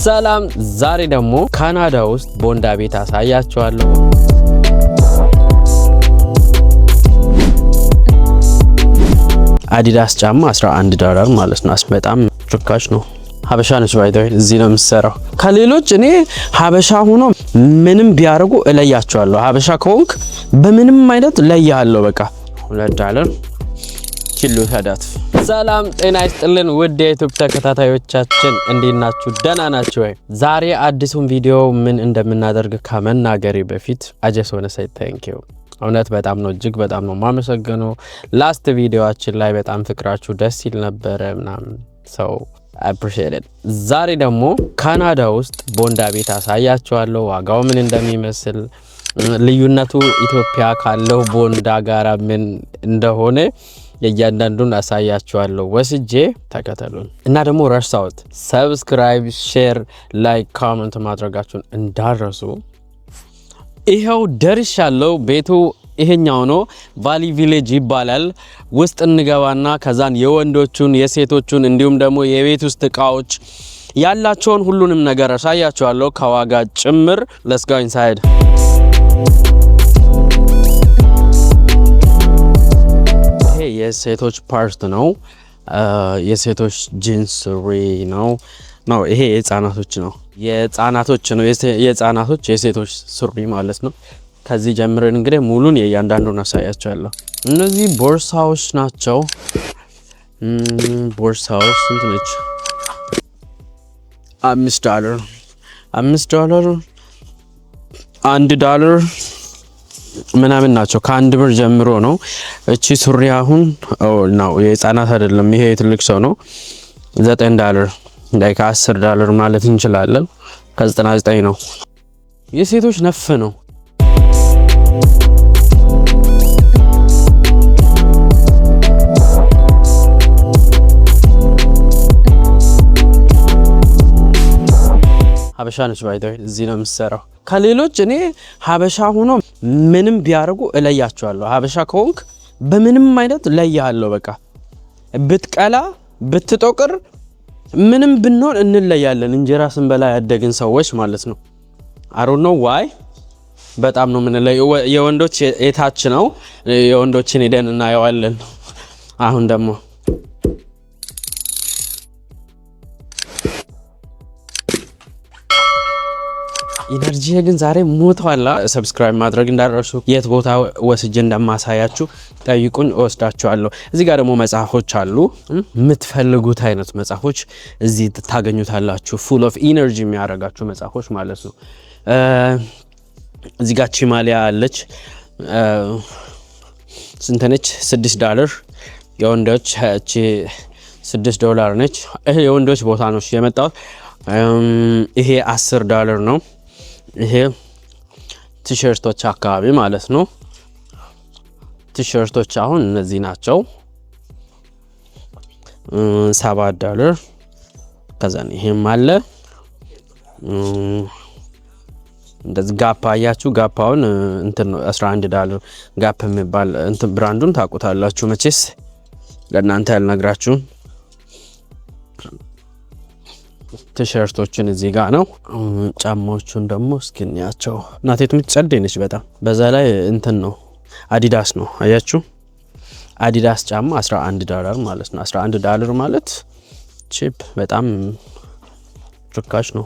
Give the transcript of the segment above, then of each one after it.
ሰላም ዛሬ ደግሞ ካናዳ ውስጥ ቦንዳ ቤት አሳያችኋለሁ። አዲዳስ ጫማ $11 ማለት ነው። በጣም ርካሽ ነው። ሀበሻ ነች ባይደው እዚህ ነው የምሰራው። ከሌሎች እኔ ሀበሻ ሆኖ ምንም ቢያርጉ እለያቸዋለሁ። ሀበሻ ከሆንክ በምንም አይነት ለያለሁ። በቃ $2 ኪሎ ታዳት። ሰላም ጤና ይስጥልን ውድ የዩቲዩብ ተከታታዮቻችን እንዴት ናችሁ? ደህና ናችሁ ወይ? ዛሬ አዲሱን ቪዲዮ ምን እንደምናደርግ ከመናገሬ በፊት አጀስ ሆነ ሳይ ታንኪዩ እውነት በጣም ነው እጅግ በጣም ነው ማመሰግነው። ላስት ቪዲዮአችን ላይ በጣም ፍቅራችሁ ደስ ይል ነበር ምናምን ሰው appreciated። ዛሬ ደግሞ ካናዳ ውስጥ ቦንዳ ቤት አሳያችኋለሁ። ዋጋው ምን እንደሚመስል ልዩነቱ ኢትዮጵያ ካለው ቦንዳ ጋራ ምን እንደሆነ የእያንዳንዱን አሳያችኋለሁ። ወስጄ ተከተሉን እና ደግሞ ረሳውት ሰብስክራይብ፣ ሼር፣ ላይክ፣ ኮሜንት ማድረጋችሁን እንዳረሱ። ይሄው ደርሻለሁ። ቤቱ ይሄኛው ነው። ቫሊ ቪሌጅ ይባላል። ውስጥ እንገባና ከዛን የወንዶቹን የሴቶቹን እንዲሁም ደግሞ የቤት ውስጥ እቃዎች ያላቸውን ሁሉንም ነገር አሳያችኋለሁ ከዋጋ ጭምር። let's go inside። ይሄ የሴቶች ፓርት ነው። የሴቶች ጂንስ ሱሪ ነው። ይሄ የህፃናቶች ነው። የህፃናቶች የሴቶች ሱሪ ማለት ነው። ከዚህ ጀምረን እንግዲህ ሙሉን የእያንዳንዱን አሳያችኋለሁ። እነዚህ ቦርሳዎች ናቸው። ቦርሳዎች ስንት ነች? $5 $1 ምናምን ናቸው። ከ1 ብር ጀምሮ ነው። እቺ ሱሪ አሁን ነው የህፃናት አይደለም፣ ይሄ የትልቅ ሰው ነው። $9 ላይክ $10 ማለት እንችላለን። ከ99 ነው። የሴቶች ነፍ ነው። ሀበሻ ነች ባይደው እዚህ ነው የምሰራው። ከሌሎች እኔ ሀበሻ ሆኖ ምንም ቢያርጉ እለያቸዋለሁ። ሀበሻ ከሆንክ በምንም አይነት ለያለሁ። በቃ ብትቀላ ብትጦቅር ምንም ብንሆን እንለያለን። እንጀራ ስንበላ ያደግን ሰዎች ማለት ነው። አሮ ነው ዋይ በጣም ነው ምን ላይ የወንዶች የታች ነው። የወንዶችን ሄደን እናየዋለን። አሁን ደግሞ ኢነርጂ ግን ዛሬ ሞቷል። ሰብስክራይብ ማድረግ እንዳትረሱ። የት ቦታ ወስጄ እንደማሳያችሁ ጠይቁኝ፣ እወስዳችኋለሁ። እዚህ ጋር ደግሞ መጽሐፎች አሉ። የምትፈልጉት አይነት መጽሐፎች እዚህ ታገኙታላችሁ። ፉል ኦፍ ኢነርጂ የሚያደርጋችሁ መጽሐፎች ማለት ነው። እዚህ ጋር ቺማሊያ አለች። ስንት ነች? $6 የወንዶች እቺ $6 ነች። ይሄ የወንዶች ቦታ ነው የመጣው። ይሄ $10 ነው። ይሄ ቲሸርቶች አካባቢ ማለት ነው። ቲሸርቶች አሁን እነዚህ ናቸው። $7 ከዛን ይሄም አለ። እንደዚህ ጋፕ አያችሁ። ጋፓውን እንትን ነው $11 ጋፕ የሚባል እንትን ብራንዱን ታውቁታላችሁ መቼስ ለእናንተ ያልነግራችሁም። ቲሸርቶችን እዚህ ጋር ነው። ጫማዎቹን ደግሞ እስኪንያቸው እናቴት ምትጸደይ ነች በጣም። በዛ ላይ እንትን ነው አዲዳስ ነው አያችሁ። አዲዳስ ጫማ $11 ማለት ነው። $11 ማለት ቺፕ በጣም ርካሽ ነው።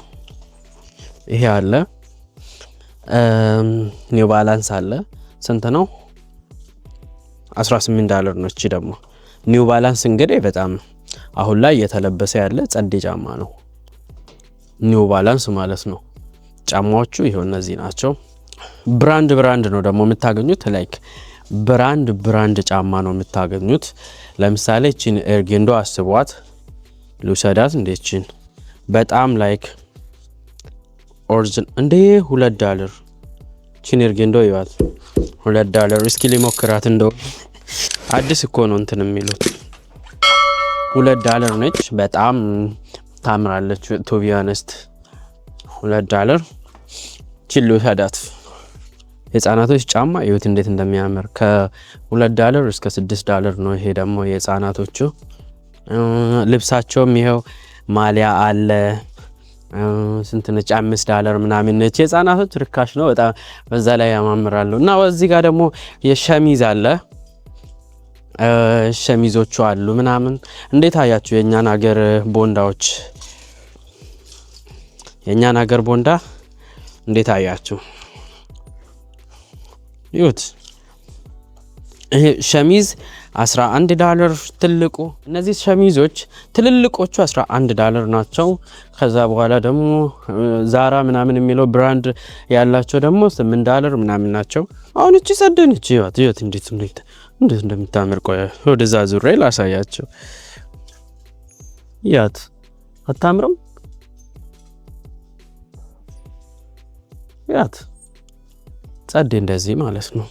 ይሄ አለ። ኒው ባላንስ አለ። ስንት ነው? $18 ነው። እቺ ደግሞ ኒው ባላንስ እንግዲህ በጣም አሁን ላይ እየተለበሰ ያለ ጸዴ ጫማ ነው። ኒው ባላንስ ማለት ነው። ጫማዎቹ ይሄው እነዚህ ናቸው። ብራንድ ነው ደግሞ የምታገኙት። ላይክ ብራንድ ጫማ ነው የምታገኙት። ለምሳሌ እቺን ኤርጌንዶ አስቧት። ልውሰዳት እንደቺን በጣም ላይክ ኦሪጂን እንደ $2 እቺን ኤርጌንዶ ይዋል $2። እስኪ ሊሞክራት እንደው አዲስ እኮ ነው እንትን የሚሉት። $2 ነች። በጣም ታምራለች። ቱ ቢ ኦነስት $2 ቺሉ ታዳት። የህፃናቶች ጫማ ይሁት እንዴት እንደሚያምር ከ$2 እስከ $6 ነው። ይሄ ደግሞ የህፃናቶቹ ልብሳቸውም ይሄው ማሊያ አለ፣ ስንት ነች? $5 ምናምን ነች። የህፃናቶች ርካሽ ነው በጣም በዛ ላይ ያማምራሉ። እና እዚህ ጋር ደግሞ የሸሚዝ አለ። ሸሚዞቹ አሉ ምናምን። እንዴት አያችሁ የኛን ሀገር ቦንዳዎች? የኛን ሀገር ቦንዳ እንዴት አያችሁ? ይሁት ይሄ ሸሚዝ $11 ትልቁ። እነዚህ ሸሚዞች ትልልቆቹ $11 ናቸው። ከዛ በኋላ ደግሞ ዛራ ምናምን የሚለው ብራንድ ያላቸው ደግሞ $8 ምናምን ናቸው። አሁን እቺ ሰደነች ይወት እንዴት እንደምታምር ቆይ ወደዛ ዙሬ ላሳያቸው። ያት አታምርም? ያት ጸዴ እንደዚህ ማለት ነው።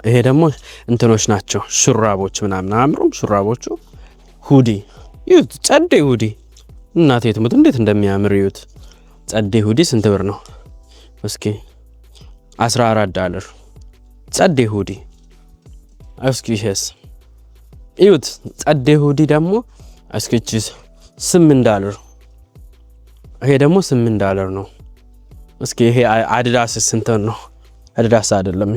ይሄ ደግሞ እንትኖች ናቸው ሹራቦች ምናምን አምሩም ሹራቦቹ። ሁዲ ይሁት ጸዴ ሁዲ እናቴ ትሙት እንዴት እንደሚያምር ይሁት። ጸዴ ሁዲ ስንት ብር ነው እስኪ? $14 ጸዴ ሁዲ። እስኪ ይሄስ ይሁት ጸዴ ሁዲ ደግሞ እስኪ $8። ይሄ ደግሞ $8 ነው። እስኪ ይሄ አዲዳስ ስንት ነው? አዲዳስ አይደለም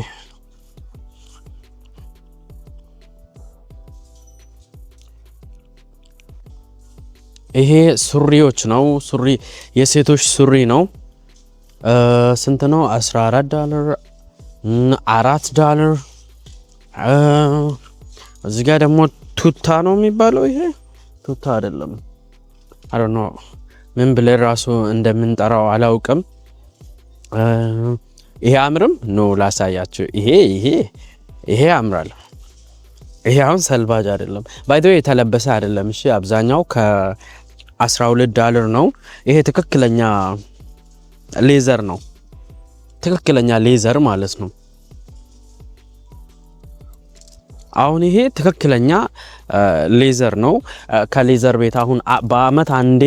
ይሄ ሱሪዎች ነው። ሱሪ የሴቶች ሱሪ ነው። ስንት ነው? $14 $4። እዚህ ጋር ደግሞ ቱታ ነው የሚባለው። ይሄ ቱታ አይደለም። አይ ዶንት ኖ ምን ብለ ራሱ እንደምንጠራው አላውቅም። ይሄ አምርም ነው ላሳያችሁ። ይሄ ያምራል። ይሄ አሁን ሰልባጅ አይደለም ባይ ዘ ወይ የተለበሰ አይደለም። እሺ አብዛኛው $12 ነው። ይሄ ትክክለኛ ሌዘር ነው። ትክክለኛ ሌዘር ማለት ነው። አሁን ይሄ ትክክለኛ ሌዘር ነው። ከሌዘር ቤት አሁን በአመት አንዴ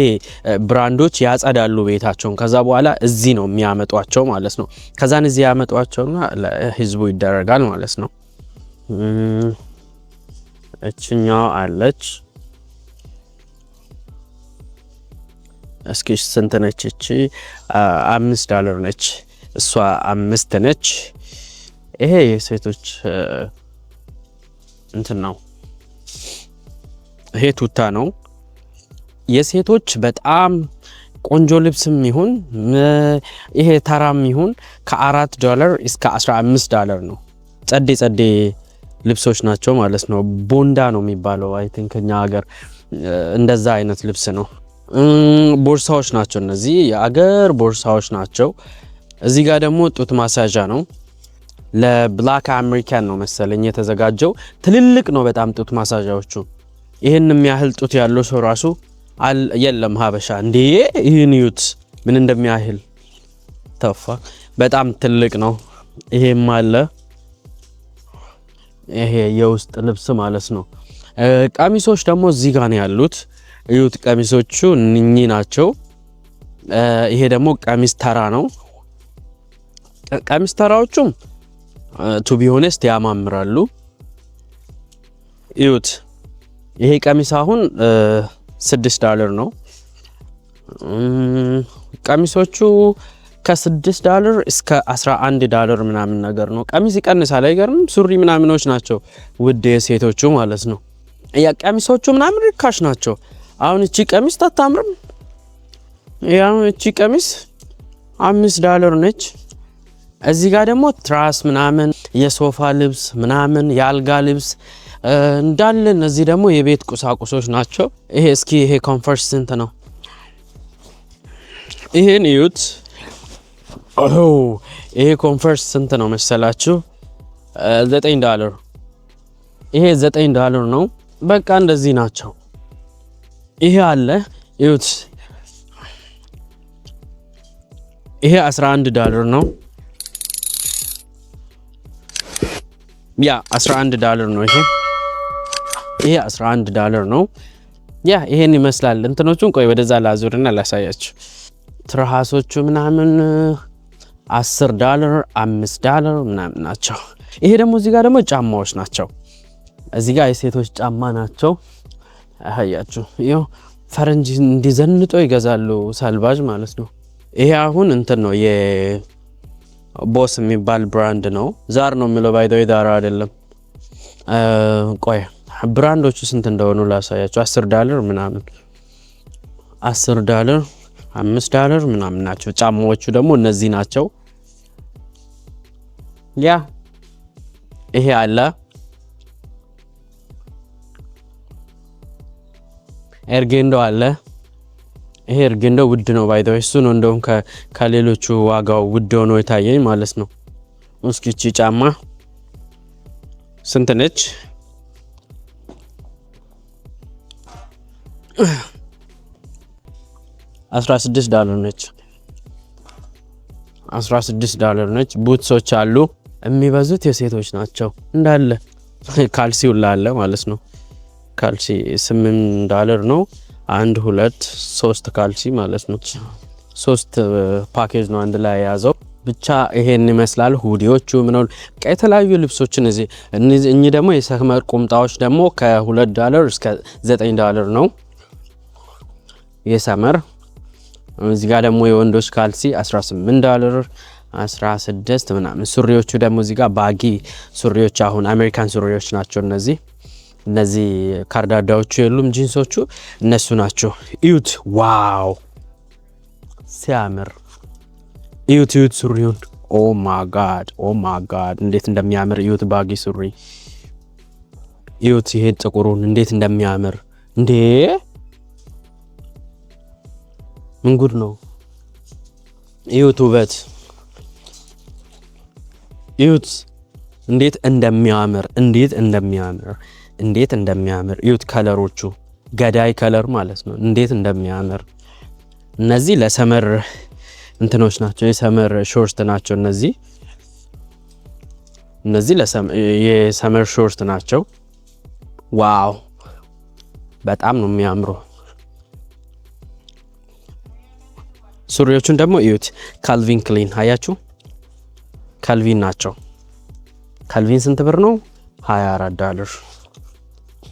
ብራንዶች ያጸዳሉ ቤታቸውን። ከዛ በኋላ እዚህ ነው የሚያመጧቸው ማለት ነው። ከዛን እዚህ ያመጧቸውና ለህዝቡ ይደረጋል ማለት ነው። እችኛው አለች። እስኪ ስንት ነች እቺ? $5 ነች። እሷ 5 ነች። ይሄ የሴቶች እንትን ነው። ይሄ ቱታ ነው። የሴቶች በጣም ቆንጆ ልብስም ይሁን ይሄ ተራም ይሁን $4 እስከ $15 ነው። ጸዴ ልብሶች ናቸው ማለት ነው። ቦንዳ ነው የሚባለው አይ ቲንክ እኛ ሀገር እንደዛ አይነት ልብስ ነው። ቦርሳዎች ናቸው እነዚህ የአገር ቦርሳዎች ናቸው። እዚህ ጋር ደግሞ ጡት ማሳጃ ነው። ለብላክ አሜሪካን ነው መሰለኝ የተዘጋጀው። ትልልቅ ነው በጣም ጡት ማሳጃዎቹ። ይሄን የሚያህል ጡት ያለው ሰው ራሱ የለም ሀበሻ እንዴ! ይሄን ዩት ምን እንደሚያህል ተፋ። በጣም ትልቅ ነው። ይሄም አለ። ይሄ የውስጥ ልብስ ማለት ነው። ቀሚሶች ደግሞ እዚህ ጋር ነው ያሉት። እዩት ቀሚሶቹ እኚህ ናቸው። ይሄ ደግሞ ቀሚስ ተራ ነው። ቀሚስ ተራዎቹም ቱ ቢ ሆነስት ያማምራሉ። እዩት ይሄ ቀሚስ አሁን $6 ነው። ቀሚሶቹ ከ$6 እስከ $11 ምናምን ነገር ነው። ቀሚስ ይቀንሳል አይገርም? ሱሪ ምናምኖች ናቸው ውድ የሴቶቹ ማለት ነው። ያ ቀሚሶቹ ምናምን ርካሽ ናቸው። አሁን እቺ ቀሚስ ታታምርም? ያው እቺ ቀሚስ $5 ነች። እዚህ ጋር ደግሞ ትራስ ምናምን የሶፋ ልብስ ምናምን የአልጋ ልብስ እንዳለ እነዚህ ደግሞ የቤት ቁሳቁሶች ናቸው። ይሄ እስኪ ይሄ ኮምፈርት ስንት ነው? ይሄን እዩት። ይሄ ኮምፈርት ስንት ነው መሰላችሁ? $9። ይሄ $9 ነው። በቃ እንደዚህ ናቸው። ይሄ አለ እዩት። ይሄ $11 ነው። ያ $11 ነው። ይሄ $11 ነው። ያ ይሄን ይመስላል። እንትኖቹን ቆይ ወደዛ ላዙርና ላሳያችሁ። ትራሃሶቹ ምናምን $10 $5 ምናምን ናቸው። ይሄ ደግሞ እዚህ ጋር ደግሞ ጫማዎች ናቸው። እዚህ ጋር የሴቶች ጫማ ናቸው። አያችሁ ይሄው ፈረንጅ እንዲዘንጦ ይገዛሉ ሳልቫጅ ማለት ነው። ይሄ አሁን እንትን ነው የቦስ የሚባል ብራንድ ነው። ዛር ነው የሚለው ባይዘው ዛር አይደለም። ቆይ ብራንዶቹ ስንት እንደሆኑ ላሳያችሁ። $10 ምናምን $10 $5 ምናምን ናቸው። ጫማዎቹ ደግሞ እነዚህ ናቸው። ያ ይሄ አለ ኤርጌንዶ አለ። ይሄ ኤርጌንዶ ውድ ነው ባይዘው እሱ ነው እንደውም ከሌሎቹ ዋጋው ውድ ሆኖ የታየኝ ማለት ነው። እስኪ እቺ ጫማ ስንት ነች? $16 ነች። $16 ነች። ቡትሶች አሉ። የሚበዙት የሴቶች ናቸው እንዳለ። ካልሲው ላለ ማለት ነው። ካልሲ $8 ነው። 1 2 3 ካልሲ ማለት ነው። 3 ፓኬጅ ነው አንድ ላይ የያዘው። ብቻ ይሄን ይመስላል። ሁዲዎቹ ምናል የተለያዩ ልብሶችን እኚህ ደግሞ የሰመር ቁምጣዎች ደግሞ $2 እስከ $9 ነው የሰመር። እዚህ ጋር ደግሞ የወንዶች ካልሲ $18 16 ምናምን። ሱሪዎቹ ደግሞ እዚህ ጋር ባጊ ሱሪዎች አሁን አሜሪካን ሱሪዎች ናቸው እነዚህ ካርዳዳዎቹ የሉም ጂንሶቹ እነሱ ናቸው። እዩት፣ ዋው ሲያምር! እዩት ሱሪውን። ኦ ማይ ጋድ እንዴት እንደሚያምር እዩት። ባጊ ሱሪ እዩት። ይሄ ጥቁሩን እንዴት እንደሚያምር እንዴ! ምን ጉድ ነው! እዩት ውበት! እዩት እንዴት እንደሚያምር እዩት። ከለሮቹ ገዳይ ከለር ማለት ነው። እንዴት እንደሚያምር! እነዚህ ለሰመር እንትኖች ናቸው፣ የሰመር ሾርት ናቸው። እነዚህ የሰመር ሾርት ናቸው። ዋው በጣም ነው የሚያምሩ። ሱሪዎቹን ደግሞ እዩት። ካልቪን ክሊን አያችሁ፣ ካልቪን ናቸው። ካልቪን ስንት ብር ነው? $24።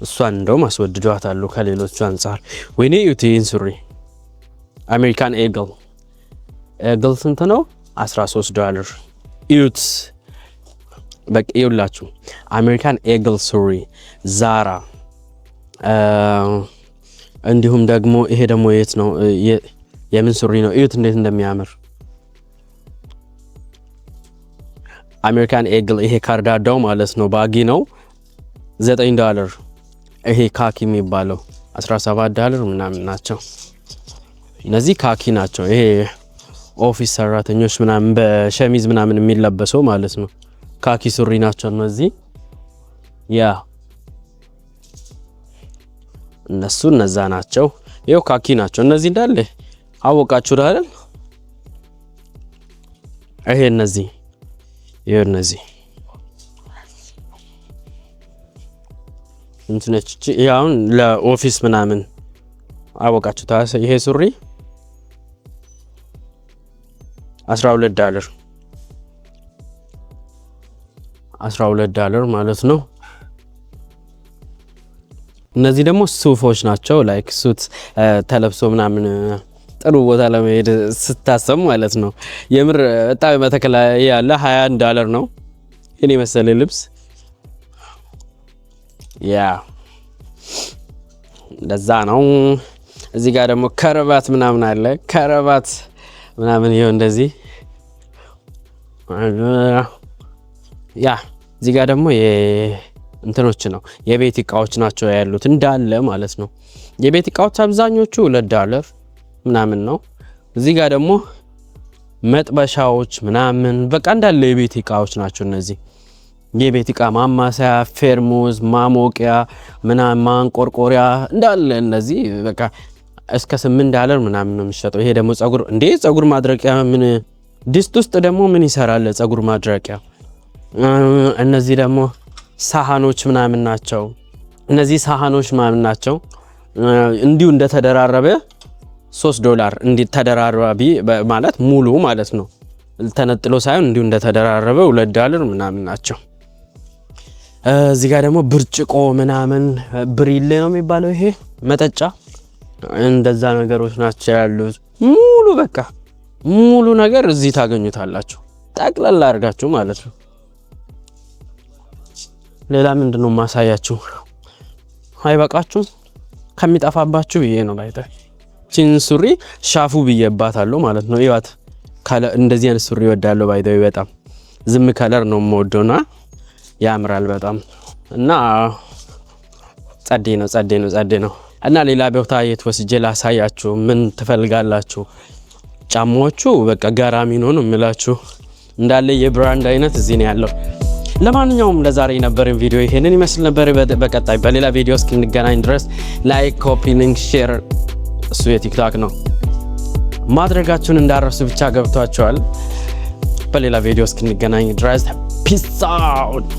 እሷን እንደውም አስወድዷታሉ ከሌሎቹ አንፃር። ወይኔ እዩት ይህን ሱሪ አሜሪካን ኤግል ስንት ነው? $13። እዩት በቃ ይውላችሁ። አሜሪካን ኤግል ሱሪ ዛራ። እንዲሁም ደግሞ ይሄ ደግሞ የት ነው? የምን ሱሪ ነው? እዩት እንዴት እንደሚያምር አሜሪካን ኤግል። ይሄ ካርዳዳው ማለት ነው፣ ባጊ ነው። $9። ይሄ ካኪ የሚባለው $17 ምናምን ናቸው። እነዚህ ካኪ ናቸው። ይሄ ኦፊስ ሰራተኞች ምናምን በሸሚዝ ምናምን የሚለበሰው ማለት ነው። ካኪ ሱሪ ናቸው እነዚህ። ያ እነዛ ናቸው። ይሄው ካኪ ናቸው እነዚህ እንዳለ አወቃችሁ አይደል? ይሄ እነዚህ እንትነች ያውን ለኦፊስ ምናምን አወቃችሁ ታስ። ይሄ ሱሪ $12 ማለት ነው። እነዚህ ደግሞ ሱፎች ናቸው። ላይክ ሱት ተለብሶ ምናምን ጥሩ ቦታ ለመሄድ ስታሰብ ማለት ነው። የምር በጣም መተከላ ያለ $21 ነው እኔ መሰለ ልብስ። ያ ለዛ ነው። እዚህ ጋር ደግሞ ከረባት ምናምን አለ። ከረባት ምናምን ይሄው እንደዚህ ያ። እዚህ ጋር ደግሞ እንትኖች ነው የቤት እቃዎች ናቸው ያሉት እንዳለ ማለት ነው። የቤት እቃዎች አብዛኞቹ $2 ምናምን ነው። እዚህ ጋር ደግሞ መጥበሻዎች ምናምን በቃ እንዳለ የቤት እቃዎች ናቸው እነዚህ። የቤት እቃ ማማሰያ፣ ፌርሙዝ፣ ማሞቂያ ምናምን ማንቆርቆሪያ እንዳለ እነዚህ በቃ እስከ $8 ምናምን ነው የሚሸጠው። ይሄ ደግሞ ፀጉር ማድረቂያ ምን ድስት ውስጥ ደግሞ ምን ይሰራል ፀጉር ማድረቂያ። እነዚህ ደግሞ ሳህኖች ምናምን ናቸው። እነዚህ ሳህኖች ምናምን ናቸው። እንዲሁ እንደተደራረበ $3 እንዲ ተደራራቢ ማለት ሙሉ ማለት ነው። ተነጥሎ ሳይሆን እንዲሁ እንደተደራረበ $2 ምናምን ናቸው። እዚህ ጋር ደግሞ ብርጭቆ ምናምን ብሪሌ ነው የሚባለው ይሄ መጠጫ እንደዛ ነገሮች ናቸው ያሉት። ሙሉ በቃ ሙሉ ነገር እዚህ ታገኙታላችሁ ጠቅላላ አድርጋችሁ ማለት ነው። ሌላ ምንድነው ማሳያችሁ? አይበቃችሁ ከሚጠፋባችሁ ብዬ ነው ባይታ ቺን ሱሪ ሻፉ ብዬባታለሁ ማለት ነው። ይዋት ካለ እንደዚህ አይነት ሱሪ ወዳለው ባይታው በጣም ዝም ከለር ነው የምወደውና ያምራል በጣም እና ጸዴ ነው እና ሌላ ቦታ የተወስጄ ላሳያችሁ። ምን ትፈልጋላችሁ? ጫማዎቹ በቃ ጋራሚ ነው የምላችሁ እንዳለ የብራንድ አይነት እዚህ ነው ያለው። ለማንኛውም ለዛሬ የነበረን ቪዲዮ ይሄንን ይመስል ነበር። በቀጣይ በሌላ ቪዲዮ እስክንገናኝ ድረስ ላይክ፣ ኮፒ ሊንክ፣ ሼር እሱ የቲክቶክ ነው ማድረጋችሁን እንዳረሱ ብቻ ገብቷቸዋል። በሌላ ቪዲዮ እስክንገናኝ ድረስ ፒስ አውት።